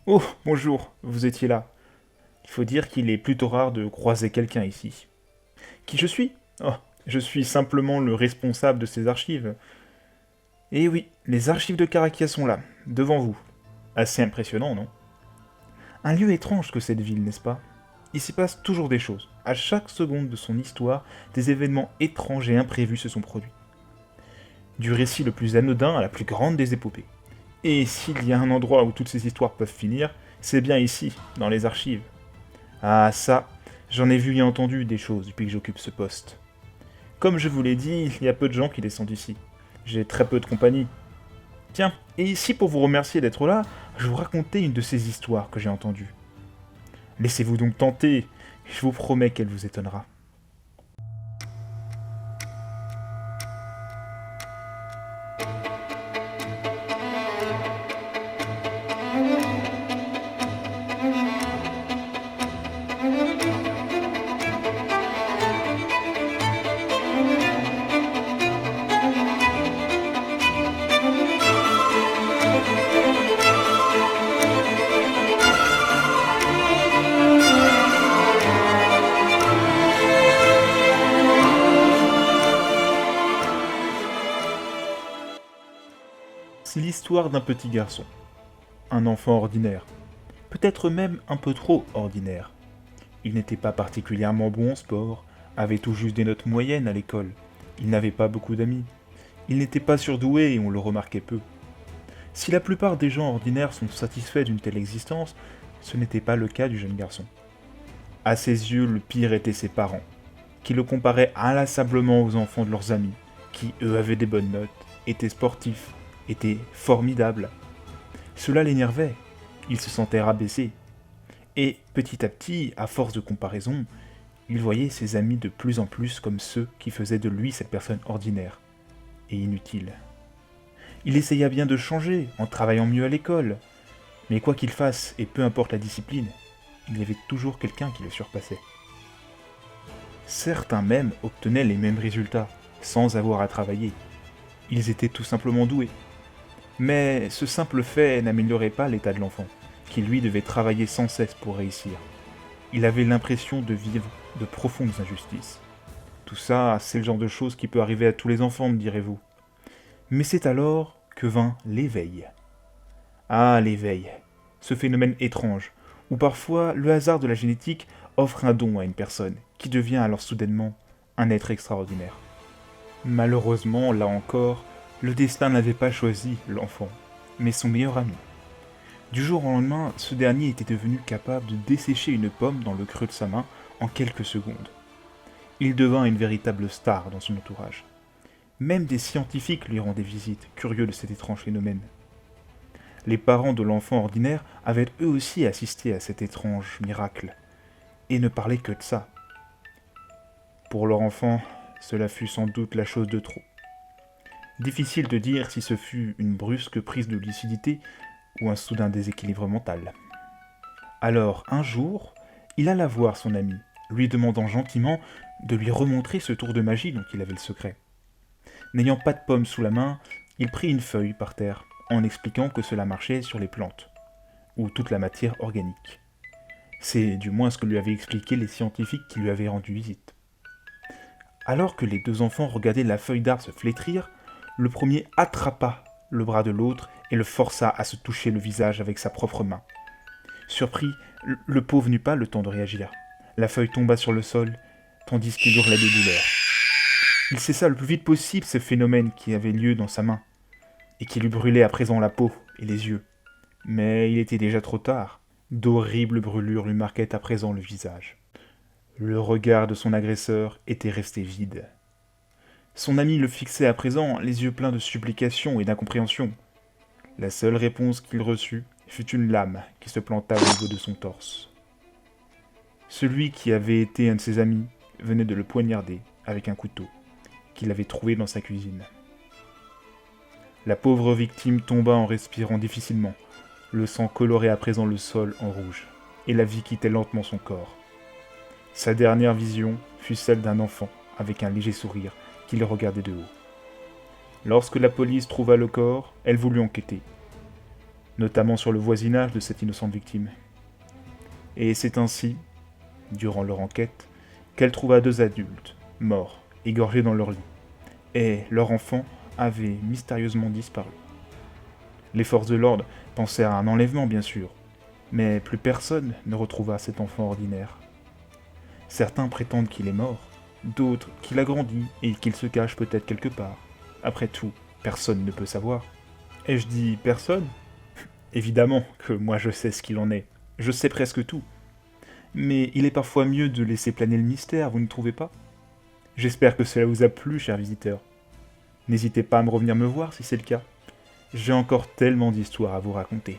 Oh, bonjour, vous étiez là. Il faut dire qu'il est plutôt rare de croiser quelqu'un ici. Qui je suis? Oh, je suis simplement le responsable de ces archives. Et oui, les archives de Carakia sont là, devant vous. Assez impressionnant, non? Un lieu étrange que cette ville, n'est-ce pas? Il s'y passe toujours des choses. À chaque seconde de son histoire, des événements étranges et imprévus se sont produits. Du récit le plus anodin à la plus grande des épopées. Et s'il y a un endroit où toutes ces histoires peuvent finir, c'est bien ici, dans les archives. Ah ça, j'en ai vu et entendu des choses depuis que j'occupe ce poste. Comme je vous l'ai dit, il y a peu de gens qui descendent ici. J'ai très peu de compagnie. Tiens, et ici pour vous remercier d'être là, je vais vous raconter une de ces histoires que j'ai entendues. Laissez-vous donc tenter, je vous promets qu'elle vous étonnera. C'est l'histoire d'un petit garçon, un enfant ordinaire, peut-être même un peu trop ordinaire. Il n'était pas particulièrement bon en sport, avait tout juste des notes moyennes à l'école, il n'avait pas beaucoup d'amis, il n'était pas surdoué et on le remarquait peu. Si la plupart des gens ordinaires sont satisfaits d'une telle existence, ce n'était pas le cas du jeune garçon. À ses yeux, le pire était ses parents, qui le comparaient inlassablement aux enfants de leurs amis, qui, eux, avaient des bonnes notes, étaient sportifs, étaient formidables. Cela l'énervait, il se sentait rabaissé. Et, petit à petit, à force de comparaison, il voyait ses amis de plus en plus comme ceux qui faisaient de lui cette personne ordinaire et inutile. Il essaya bien de changer en travaillant mieux à l'école, mais quoi qu'il fasse, et peu importe la discipline, il y avait toujours quelqu'un qui le surpassait. Certains même obtenaient les mêmes résultats, sans avoir à travailler. Ils étaient tout simplement doués. Mais ce simple fait n'améliorait pas l'état de l'enfant, qui lui devait travailler sans cesse pour réussir. Il avait l'impression de vivre de profondes injustices. Tout ça, c'est le genre de choses qui peut arriver à tous les enfants, me direz-vous. Mais c'est alors que vint l'éveil. Ah, l'éveil, ce phénomène étrange, où parfois le hasard de la génétique offre un don à une personne, qui devient alors soudainement un être extraordinaire. Malheureusement, là encore, le destin n'avait pas choisi l'enfant, mais son meilleur ami. Du jour au lendemain, ce dernier était devenu capable de dessécher une pomme dans le creux de sa main en quelques secondes. Il devint une véritable star dans son entourage. Même des scientifiques lui rendaient visite, curieux de cet étrange phénomène. Les parents de l'enfant ordinaire avaient eux aussi assisté à cet étrange miracle, et ne parlaient que de ça. Pour leur enfant, cela fut sans doute la chose de trop. Difficile de dire si ce fut une brusque prise de lucidité ou un soudain déséquilibre mental. Alors, un jour, il alla voir son ami, lui demandant gentiment de lui remontrer ce tour de magie dont il avait le secret. N'ayant pas de pomme sous la main, il prit une feuille par terre, en expliquant que cela marchait sur les plantes, ou toute la matière organique. C'est du moins ce que lui avaient expliqué les scientifiques qui lui avaient rendu visite. Alors que les deux enfants regardaient la feuille d'arbre se flétrir, le premier attrapa le bras de l'autre et le força à se toucher le visage avec sa propre main. Surpris, le pauvre n'eut pas le temps de réagir. La feuille tomba sur le sol, tandis qu'il hurlait de douleur. Il cessa le plus vite possible ce phénomène qui avait lieu dans sa main, et qui lui brûlait à présent la peau et les yeux. Mais il était déjà trop tard. D'horribles brûlures lui marquaient à présent le visage. Le regard de son agresseur était resté vide. Son ami le fixait à présent, les yeux pleins de supplication et d'incompréhension. La seule réponse qu'il reçut fut une lame qui se planta au niveau de son torse. Celui qui avait été un de ses amis venait de le poignarder avec un couteau qu'il avait trouvé dans sa cuisine. La pauvre victime tomba en respirant difficilement. Le sang colorait à présent le sol en rouge, et la vie quittait lentement son corps. Sa dernière vision fut celle d'un enfant avec un léger sourire qui le regardait de haut. Lorsque la police trouva le corps, elle voulut enquêter. notamment sur le voisinage de cette innocente victime. Et c'est ainsi, durant leur enquête, qu'elle trouva 2 adultes, morts, égorgés dans leur lit, et leur enfant avait mystérieusement disparu. Les forces de l'ordre pensèrent à un enlèvement, bien sûr, mais plus personne ne retrouva cet enfant ordinaire. Certains prétendent qu'il est mort, d'autres qu'il a grandi et qu'il se cache peut-être quelque part. Après tout, personne ne peut savoir. Et je dis personne? Évidemment que moi je sais ce qu'il en est. Je sais presque tout. Mais il est parfois mieux de laisser planer le mystère, vous ne trouvez pas? J'espère que cela vous a plu, chers visiteurs. N'hésitez pas à me revenir me voir si c'est le cas. J'ai encore tellement d'histoires à vous raconter.